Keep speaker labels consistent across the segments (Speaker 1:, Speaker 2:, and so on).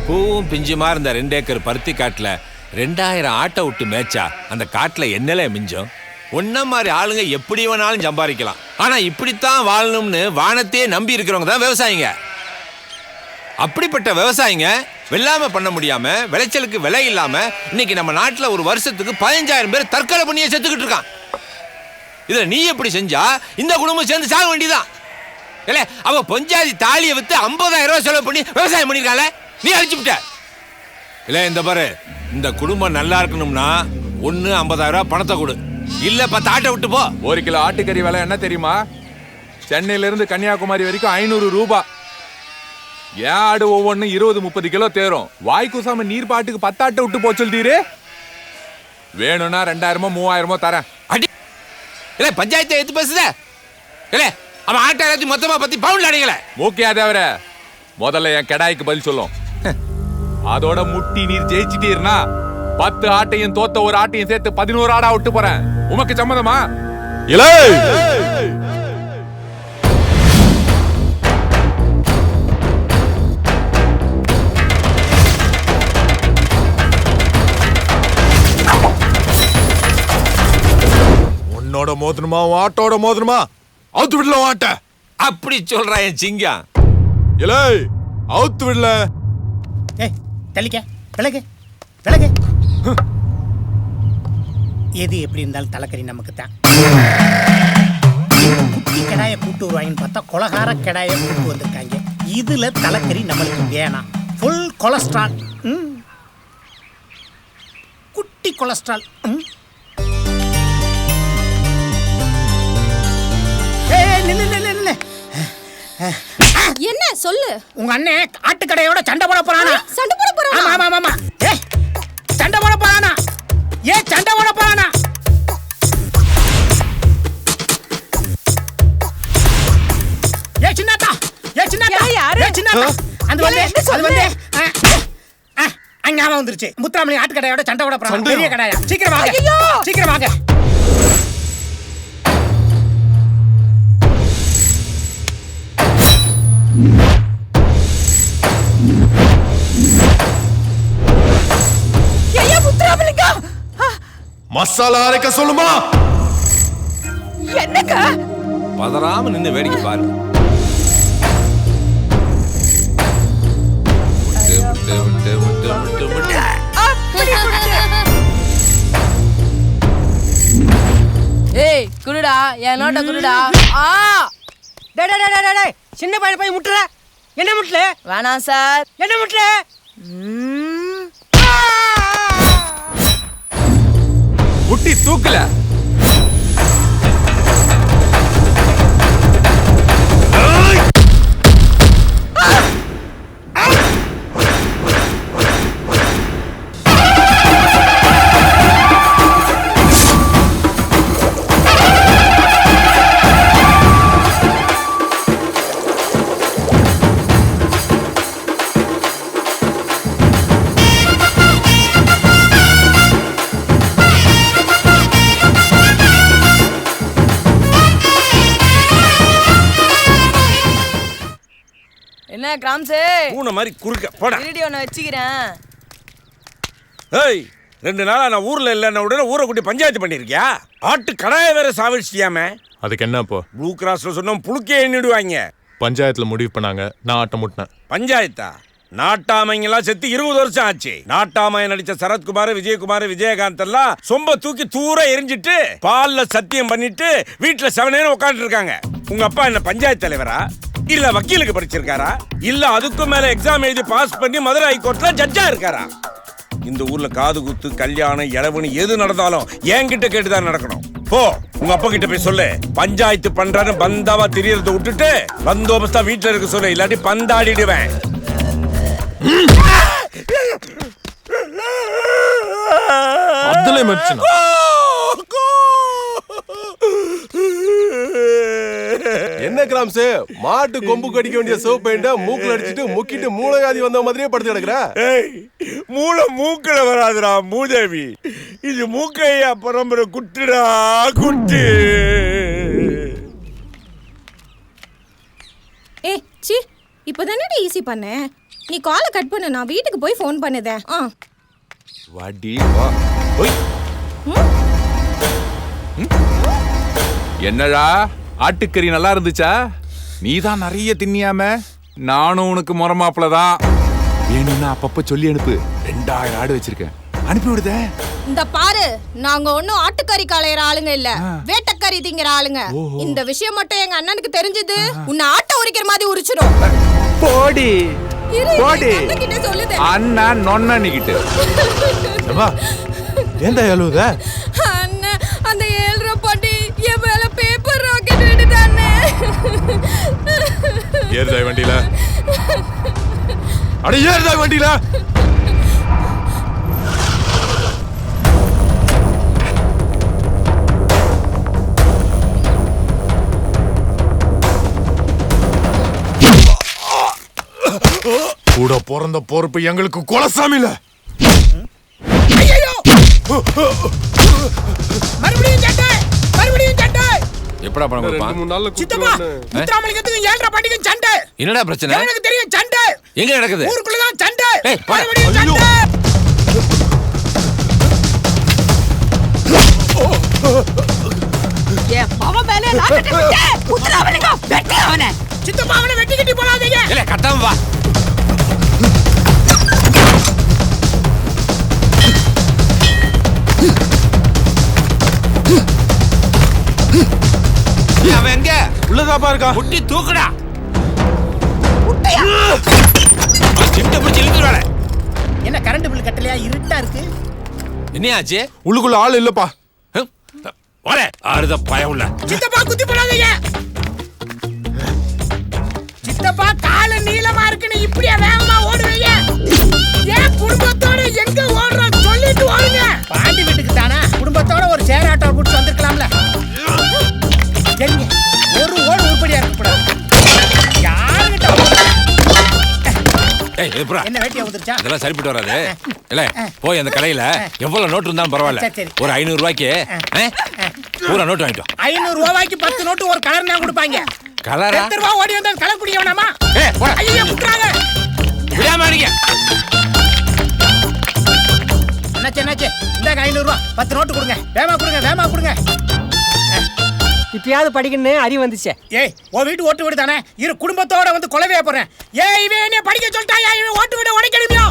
Speaker 1: பூவும் பிஞ்சுமா இருந்த 2 ஏக்கர் பருத்தி காட்டுல 2000 ஆட்டை விட்டு மேய்ச்சா அந்த காட்டுல என்னல மிஞ்சம்? ஒன்ன மாதிரி ஆளுங்க எப்படி வேணாலும் சம்பாதிக்கலாம். ஆனா இப்படித்தான் வாழணும்னு வானத்தையே நம்பி இருக்கிறவங்க தான் விவசாயிங்க. அப்படிப்பட்ட விவசாயிங்க வெள்ளாம பண்ண முடியாம விளைச்சலுக்கு விலை இல்லாம இன்னைக்கு நம்ம நாட்டுல ஒரு வருஷத்துக்கு 15,000 பேர் தற்கொலை பண்ணியே செத்துக்கிட்டு இருக்கான். இதுல நீ எப்படி செஞ்சா இந்த குடும்பம் சேர்ந்து சாக வேண்டியதான். இல்ல அவ பொஞ்சாதி தாலியை வித்து 50,000 ரூபாய் செலவு பண்ணி விவசாயம் பண்ணிருக்காள, நீ அழிச்சு விட்ட. இல்ல இந்த பாரு, இந்த குடும்பம் நல்லா இருக்கணும்னா ஒண்ணு 50,000 ரூபாய் பணத்தை கொடு, இல்ல 10 ஆட்டை விட்டு போ.
Speaker 2: 1 கிலோ ஆட்டுக்கறி விலை என்ன தெரியுமா? சென்னையில இருந்து கன்னியாகுமரி வரைக்கும் 500 ரூபாய். ஏன் ஆடு ஒவ்வொன்னு 20-30 கிலோ தேரும். வாய்க்குசாம நீர் பாட்டுக்கு 10 ஆட்டை விட்டு போச்சு சொல்லிட்டீரு. வேணும்னா 2000-3000 தரேன்.
Speaker 1: அடி இல்ல பஞ்சாயத்தை எடுத்து பேசுத. இல்ல அவன் ஆட்டை எல்லாத்தையும் மொத்தமா பத்தி பவுன்ல அடிக்கல.
Speaker 2: ஓகே தேவர, முதல்ல என் கடாய்க்கு பதில் சொல்லும். அதோட முட்டி நீர் ஜெயிச்சிட்டீர்னா 10 ஆட்டையும் தோத்த ஒரு ஆட்டையும் சேர்த்து 11 ஆடா விட்டு போறேன். உமக்கு சம்மதமா?
Speaker 3: இல்ல உன்னோட மோதணுமா ஆட்டோட மோதணுமா? அவுத்து விடல ஆட்ட.
Speaker 1: அப்படி சொல்றா என் சிங்கம்.
Speaker 3: இல்ல அவுத்து விடல.
Speaker 4: ஏய் தள்ளிக்க, விலகு விலகு. எது எப்படி இருந்தாலும் தலைக்கறி நமக்கு தான். குட்டி கடாயை கூட்டு வருவாங்கன்னு பார்த்தா கொலகார கடாயை கூட்டு வந்திருக்காங்க. இதுல தலைக்கறி நம்மளுக்கு வேணாம். ஃபுல் கொலஸ்ட்ரால், குட்டி கொலஸ்ட்ரால்.
Speaker 5: என்ன சொல்லு?
Speaker 4: உங்க அண்ணன் ஆட்டுக்கடையோட சண்டை போட போறானா?
Speaker 5: சண்டை போட போறானா?
Speaker 4: ஆமா ஆமா ஆமா. ஏய் சண்டை போட போறானா? ஏய் சண்டை போட போறானா? ஏய் சின்னதா, ஏய் சின்னதா, ஏய் சின்னதா. அந்த வந்து அது வந்து அங்க வந்துருச்சு. முத்துராமலி ஆட்டுக்கடையோட சண்டை போட போறானா? பெரிய கடையா? சீக்கிரம் வாங்க, சீக்கிரம் வாங்க.
Speaker 3: மசாலா அரைக்க சொல்லுமா?
Speaker 5: என்னங்க?
Speaker 1: பதறாம நின்னு வேடிக்கை பாரு.
Speaker 6: ஏய் குருடா, என் நோட்ட குருடா.
Speaker 7: டே டே டே டே சின்ன பையன் போய் முட்டுற. என்ன முட்டல?
Speaker 6: வேணாம் சார்.
Speaker 7: என்ன முட்டல?
Speaker 2: முட்டி தூக்கல.
Speaker 6: என்ன கிராம்ஸே
Speaker 1: பூனை மாதிரி குறுக்க போடா.
Speaker 6: வீடியோ நான் வச்சுக்கிறேன்.
Speaker 1: ஏய் 2 நாளா நான் ஊர்ல இல்லைன்ன உடனே ஊரை கூட்டி பஞ்சாயத்து பண்ணிருக்கியா? ஆட்டு கடாய வேற சாவிச்சிட்டியாமே.
Speaker 3: அதுக்கு என்ன இப்போ?
Speaker 1: ப்ளூ கிராஸ்ல சொன்னா புளுக்கே எண்ணிடுவாங்க.
Speaker 3: பஞ்சாயத்துல முடிவு பண்ணாங்க, நான் ஆட்டம் முட்டினேன்.
Speaker 1: பஞ்சாயத்தா? நாட்டாமைங்கெல்லாம் செத்து 20 வருஷம் ஆச்சு. நாட்டாமைய நடிச்ச சரத்குமார், விஜயகுமார், விஜயகாந்த் எல்லாம் சொம்ப தூக்கி தூர எரிஞ்சிட்டு பால்ல சத்தியம் பண்ணிட்டு வீட்டுல 7 நேரம் உட்காந்துட்டு இருக்காங்க. உங்க அப்பா என்ன பஞ்சாயத்து தலைவரா? இல்ல வக்கீலுக்கு படிச்சிருக்காரா? இல்ல அதுக்கு மேல எக்ஸாம் எழுதி பாஸ் பண்ணி மதுரை ஹைகோர்ட்ல ஜட்ஜா இருக்காரா? இந்த ஊர்ல காது குத்து, கல்யாணம், இளவுன்னு எது நடந்தாலும் என்கிட்ட கேட்டுதான் நடக்கணும். போ உங்க அப்பா கிட்ட போய் சொல்லு, பஞ்சாயத்து பண்றான்னு பந்தாவா தெரியறத விட்டுட்டு பந்தோபஸ்தா வீட்டுல இருக்க சொல்லு, இல்லாட்டி பந்தாடிடுவேன்.
Speaker 3: அதுல மச்சினா என்ன கிராம்ஸ்? மாட்டு கொம்பு கடிக்க வேண்டிய சோப் பெயிண்ட மூக்குல அடிச்சிட்டு முக்கிட்டு மூளைகாதி வந்த மாதிரியே படுத்து கிடக்குற.
Speaker 1: மூளை மூக்குல வராதுடா மூதேவி. இது மூக்கையா பரம்பரை குட்டுடா குட்டு.
Speaker 5: ஏய் சி இப்பதானே ஈஸி பண்ண. நீ காலை கட் பண்ணு, நான் வீட்டுக்கு போய் ஃபோன் பண்ணுதேன்.
Speaker 2: வாடி வா. ஓய். என்னடா ஆட்டுக்கறி நல்லா இருந்துச்சா? நீதான் நிறைய தின்னியாம. நானும் உனக்கு முறமாப்பிள தான். வேணும்னா அப்பப்ப சொல்லி அனுப்பு. 2000 ஆடு வச்சிருக்கேன், அனுப்பி விடுதே.
Speaker 5: இந்த பாரு, நாங்க ஒண்ணும் ஆட்டுக்கறி களையற ஆளுங்க இல்ல, வேட்டக்கறி திங்கிற ஆளுங்க. இந்த விஷயம் மட்டும் எங்க அண்ணனுக்கு தெரிஞ்சது, உன்னை ஆட்டை உரிக்கிற மாதிரி உரிச்சிடும்.
Speaker 2: போடி போடி.
Speaker 5: கிட்ட சொல்லுதே
Speaker 2: அண்ணா நொன்னிக்கிட்டு.
Speaker 3: ஏண்டா எழுவுத?
Speaker 5: அண்ணன், அந்த 7 ரூபாய் பாட்டி என் மேல பேப்பர் ராக்கெட் விட்டுட்டானே.
Speaker 3: ஏறுதா வண்டியில? அட ஏறுதா வண்டியில? கூட பிறந்த பொறுப்பு எங்களுக்கு குலசாமில.
Speaker 4: மறுபடியும் சண்டை, மறுபடியும் சண்டை.
Speaker 1: எப்படா பணம் கொடுப்பான்?
Speaker 3: 2-3 நாள்ல
Speaker 4: சித்தப்பா, முத்துராமலிங்கத்துக்கு 7 ரூபாய் பாட்டிக்கு சண்டை.
Speaker 1: என்னடா பிரச்சனை?
Speaker 4: எனக்கு தெரியும் சண்டை.
Speaker 1: எங்க நடக்குது?
Speaker 4: ஊருக்குள்ளதான் சண்டை.
Speaker 1: ஏய், போடா.
Speaker 4: மறுபடியும் சண்டை. சித்தப்பா, அவனை வெட்டி கட்டி போடாதீங்க.
Speaker 1: இல்ல கட்டாம வா. அவன் எங்க?
Speaker 3: உள்ளதாப்பா இருக்கா?
Speaker 1: முட்டி தூக்குடா. சிட்ட பிடிச்சி இழுத்துறாளே.
Speaker 4: என்ன கரண்ட் பில் கட்டலையா? இருட்டா இருக்கு.
Speaker 1: என்னையாச்சு?
Speaker 3: உள்ளுக்குள்ள ஆள் இல்லப்பா.
Speaker 1: வரே ஆறுத பயவுள்ள.
Speaker 4: சித்தப்பா, குத்தி போடாதீங்க. சித்தப்பா, கால நீளமா இருக்குன்னு இப்படியே வேகமா ஓடுவீங்க? ஏன் குடும்பத்தோட எங்க ஓடுறோம் சொல்லிட்டு ஓடுங்க. பாண்டி வீட்டுக்கு தானே குடும்பத்தோட ஒரு சேர் ஆட்டோ கூட்டு வந்திருக்கலாம்ல. சரிங்க, ஒரு ஓடு உருப்படியா இருக்கக்கூடாது. யாருகிட்ட
Speaker 1: ஏய் எப்பறா?
Speaker 4: என்ன வேட்டியா வந்துருச்சா?
Speaker 1: அதெல்லாம் சரிப்பட்டு வராது. இல்ல போய் அந்த கடையில எவ்வளவு நோட்டு இருந்தாலும் பரவாயில்ல,
Speaker 4: சரி.
Speaker 1: ஒரு 500 ரூபாய்க்கு பூரா நோட்டு வாங்கிட்டோம்.
Speaker 4: 500 ரூபாய்க்கு 10 நோட்டு ஒரு கலர் தான் கொடுப்பாங்க.
Speaker 1: கலரா?
Speaker 4: 10 ரூபாய் ஓடி வந்தா கலர் குடிக்க வேணாமா?
Speaker 1: ஏய் போடா.
Speaker 4: ஐயோ, குடுறாங்க.
Speaker 1: விடாம அடிங்க.
Speaker 4: என்னாச்சு? இந்தாங்க 500 ரூபாய், 10 நோட்டு கொடுங்க. வேமா கொடுங்க, வேமா கொடுங்க.
Speaker 7: இப்பயாவது படிக்கணும்னு அறிவு வந்துச்சு.
Speaker 4: ஏய், உன் வீட்டு ஓட்டு வீடு தானே, இரு குடும்பத்தோட வந்து கொலவையா போறேன். ஏய், இவன் என்ன படிக்க சொல்லிட்டாயா? இவன் ஓட்டு வீடு உடைக்கணுமியோ?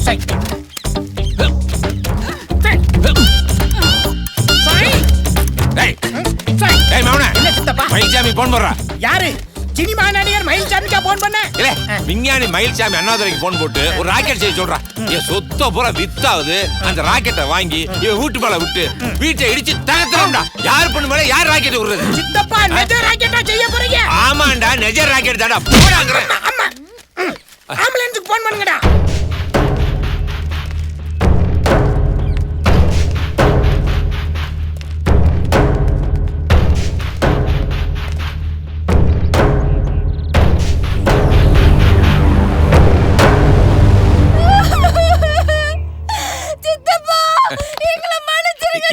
Speaker 4: சை. சை.
Speaker 1: டேய்
Speaker 4: சை.
Speaker 1: டேய் மவனே,
Speaker 4: என்ன சித்தப்பா?
Speaker 1: மயில்சாமி போன் போடுறா.
Speaker 4: யாரு? சினிமா நடிகர் மயில்சாமிக்கா போன் பண்ண?
Speaker 1: இல்ல விஞ்ஞானி மயில்சாமி அண்ணாதுரைக்கு போன் போட்டு ஒரு ராக்கெட் செய்ய சொல்றான். என் சொத்த பூரா வித்தாகுது, அந்த ராக்கெட்டை வாங்கி இவன் வீட்டு மேல விட்டு வீட்டை இடிச்சு தகர்த்துறோம்டா. யார் பண்ணு மேல யார் ராக்கெட் விடுறது?
Speaker 4: சித்தப்பா, நெஜ ராக்கெட்டா செய்ய போறீங்க?
Speaker 1: ஆமாண்டா, நெஜ ராக்கெட் தாடா. போடாங்கற.
Speaker 4: ஆமா. ஆம்புலன்ஸ்க்கு போன் பண்ணுங்கடா.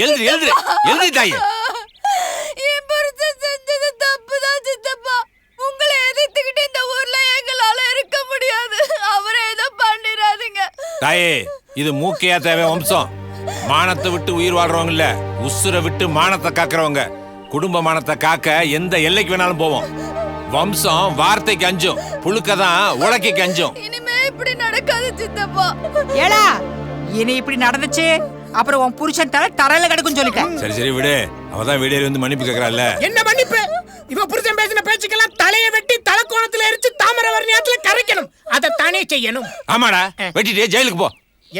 Speaker 1: எழுது எழுது எழுதி தாயே.
Speaker 6: என் புருஷன் செஞ்சது தப்புதான் சித்தப்பா. உங்களை எதிர்த்துக்கிட்டு இந்த ஊர்ல எங்களால இருக்க முடியாது. அவரை ஏதோ பண்ணிடாதீங்க
Speaker 1: தாயே. இது மூக்கையா தேவை வம்சம். மானத்தை விட்டு உயிர் வாழ்றவங்க இல்ல, உசுரை விட்டு மானத்தை காக்குறவங்க. குடும்ப மானத்தை காக்க எந்த எல்லைக்கு வேணாலும் போவோம். வம்சம் வார்த்தைக்கு அஞ்சும், புழுக்கதான் உலக்கைக்கு அஞ்சும்.
Speaker 6: இனிமே இப்படி நடக்காது சித்தப்பா.
Speaker 7: ஏடா, இனி இப்படி நடந்துச்சு அப்புறம் உன் புருஷன் தரையில கிடக்கும் சொல்லிட்டேன்.
Speaker 1: சரி சரி விடு. அவதான் வீடியோ வந்து மன்னிப்பு கேக்குறாள்ல.
Speaker 4: என்ன மன்னிப்பு? இவ புருஷன் பேசின பேச்சுக்கெல்லாம் தலையை வெட்டி தலைக்கோணத்துல எரிச்சு தாமிரவர்ணியத்துல கரைக்கணும். அதை தானே செய்யணும்.
Speaker 1: ஆமாடா, வெட்டிட்டே ஜெயிலுக்கு போ.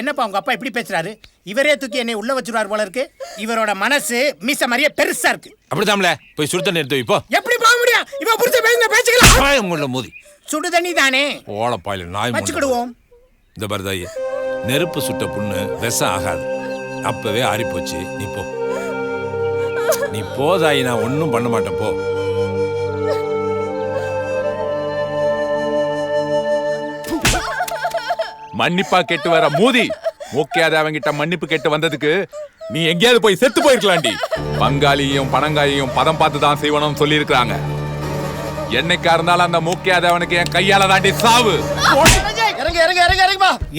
Speaker 4: என்னப்பா உங்க அப்பா இப்படி பேசுறாரு? இவரே தூக்கி என்னை உள்ள வச்சிருவார் போல இருக்கு. இவரோட மனசு மீச மாதிரியே பெருசா இருக்கு.
Speaker 1: அப்படித்தாம்ல, போய் சுடு தண்ணி எடுத்து வை போ.
Speaker 4: எப்படி போக முடியும்? இவ புருஷன் பேசின பேச்சுக்கலாம்
Speaker 1: உங்கள மோதி
Speaker 4: சுடு தண்ணி தானே
Speaker 1: ஓலப்பாயில நாய்
Speaker 4: வச்சுக்கிடுவோம்.
Speaker 1: இந்த பரதாயி, நெருப்பு சுட்ட புண்ணு விஷம் ஆகாது. அப்பவே ஆறி போச்சு. நீ போ, நீ போதாயி. நான் ஒன்னும் பண்ண மாட்டேன் போ.
Speaker 2: மன்னிப்பா கேட்டு வர மூதி. மூக்கையாத அவங்கிட்ட மன்னிப்பு கேட்டு வந்ததுக்கு நீ எங்கேயாவது போய் செத்து போயிருக்கலாண்டி. பங்காளியும் பணங்காயையும் பதம் பார்த்து தான் செய்வனும் சொல்லி இருக்கிறாங்க. என்னைக்கா இருந்தாலும் அந்த மூக்கியாதவனுக்கு என் கையால தாண்டி சாவு.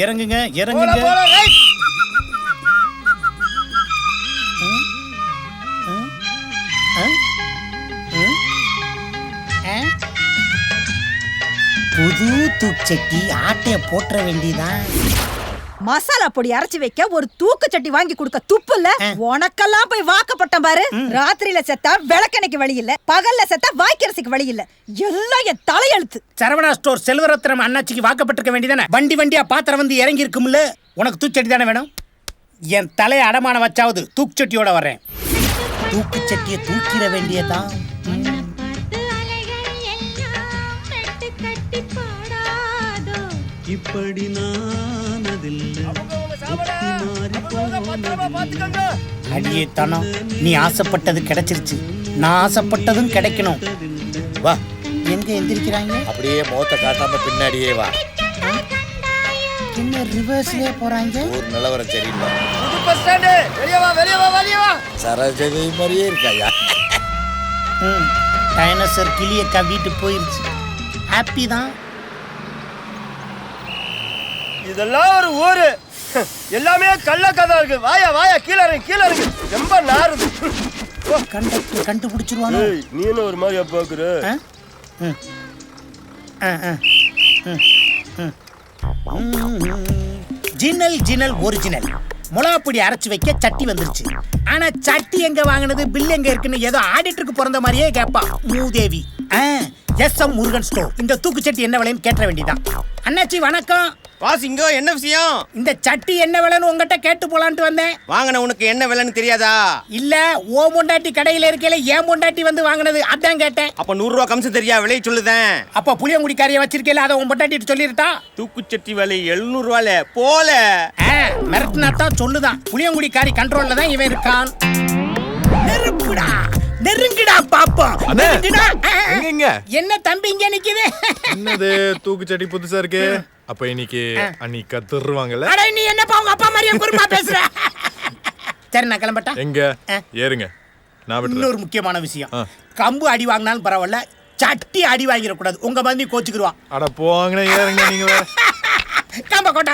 Speaker 4: இறங்குங்க இறங்குங்க. புது தூச்சட்டி ஆட்டைய போற்ற வேண்டியதான்.
Speaker 8: மசாலா பொடி அரைச்சு வைக்க ஒரு தூக்கு சட்டி வாங்கி கொடுக்க துப்பு இல்ல. உனக்கெல்லாம் போய் வாக்கப்பட்டேன் பாரு. ராத்திரியில செத்தா விளக்கெண்ணைக்கு வழி இல்ல, பகல்ல செத்தா வாய்க்கரசிக்கு வழி இல்ல. எல்லாம் என் தலையெழுத்து.
Speaker 4: சரவணா ஸ்டோர் செல்வரத்னம் அண்ணாச்சிக்கு வாக்கப்பட்டிருக்க வேண்டியதானே. வண்டி வண்டியா பாத்திரம் வந்து இறங்கி இருக்கும்ல. உனக்கு தூச்சட்டி தானே வேணும். என் தலையை அடமான வச்சாவது தூக்குச்சட்டியோட வரேன். தூக்குச்சட்டியை தூக்கிட வேண்டியதான்.
Speaker 9: இப்படி
Speaker 4: அடியே தனம், நீ ஆசைப்பட்டது கிடைச்சிருச்சு. நான் ஆசைப்பட்டதும் கிடைக்கணும். வா. எங்க எந்திரிக்கிறாங்க?
Speaker 10: அப்படியே முகத்தை காட்டாம பின்னாடியே வா.
Speaker 4: என்ன ரிவர்ஸ்லயே போறாங்க?
Speaker 10: ஒரு நிலவரம் சரியில்லை.
Speaker 7: வெளியே வா.
Speaker 10: சரோஜதி மாதிரியே இருக்காயா?
Speaker 4: டைனோசர் கிளியக்கா வீட்டு போயிருச்சு. ஹாப்பி தான்.
Speaker 7: இதெல்லாம் ஒரு ஊரு. எல்லாமே கள்ள கதை இருக்கு. வாயா கீழே இறங்கு. ரொம்ப நாறுது.
Speaker 4: கண்டக்டர் கண்டுபிடிச்சிருவானோ?
Speaker 7: நீனும் ஒரு மாதிரி பாக்குற.
Speaker 4: ஜினல் ஒரிஜினல் மிளகாப்பொடி அரைச்சு வைக்க சட்டி வந்துருச்சு. ஆனா சட்டி எங்க வாங்கினது, பில் எங்க இருக்குன்னு ஏதோ ஆடிட்டருக்கு பிறந்த மாதிரியே கேட்பா மூதேவி. எஸ்.எம். முருகன் ஸ்டோர். இந்த தூக்கு சட்டி என்ன விலைன்னு கேட்ட வேண்டியதான். அண்ணாச்சி வணக்கம்.
Speaker 7: வாசிங்கோ, என்ன விஷயம்?
Speaker 4: இந்த சட்டி என்ன விலைன்னு உங்ககிட்ட கேட்டு போலான்ட்டு வந்தேன்.
Speaker 7: வாங்கின உனக்கு என்ன விலைன்னு தெரியாதா?
Speaker 4: இல்ல, ஓ பொண்டாட்டி கடையில இருக்கையில ஏன் பொண்டாட்டி வந்து வாங்கினது, அதான் கேட்டேன்.
Speaker 7: அப்ப 100 ரூபா கம்சம் தெரியா விலையை சொல்லுதேன்.
Speaker 4: அப்ப புளியங்குடிக்காரிய வச்சிருக்கேல, அதை உன் பொண்டாட்டி சொல்லிருட்டா.
Speaker 7: தூக்குச்சட்டி விலை 700 ரூபால போல.
Speaker 4: மிரட்டினா தான் சொல்லுதான். புளியங்குடிக்காரி கண்ட்ரோல்ல தான் இவன் இருக்கான். நெருப்புடா, நெருங்குடா பாப்போம். என்ன தம்பி இங்க நிக்குது?
Speaker 3: என்னது தூக்குச்சட்டி புதுசா இருக்கு? அப்ப இன்னைக்கு அன்னைக்கு கத்துருவாங்கல்ல.
Speaker 4: அட நீ என்னப்பா உங்க அப்பா மாதிரியே குறும்பா பேசுற? சரி நான் கிளம்பட்டா?
Speaker 3: எங்க ஏறுங்க. நான்
Speaker 4: இன்னொரு முக்கியமான விஷயம், கம்பு அடி வாங்கினாலும் பரவாயில்ல, சட்டி அடி வாங்கிடக்கூடாது. உங்க மாதிரி கோச்சுக்குருவா.
Speaker 3: அட போவாங்கன்னு ஏறுங்க நீங்க.
Speaker 4: கம்ப கோட்டா.